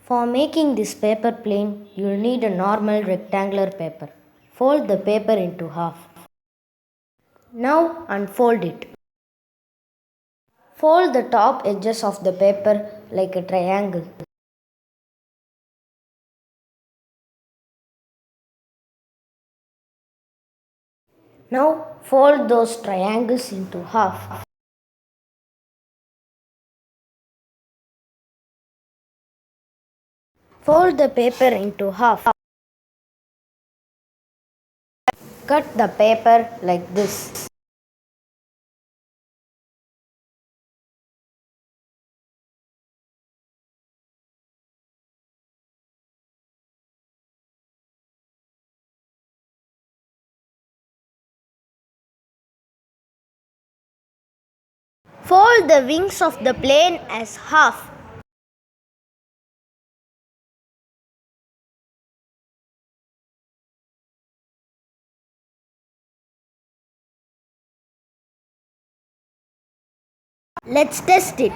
For making this paper plane, you'll need a normal rectangular paper. Fold the paper into half. Now unfold it. Fold the top edges of the paper like a triangle. Now fold those triangles into half. Fold the paper into half. Cut the paper like this. Fold the wings of the plane as half. Let's test it.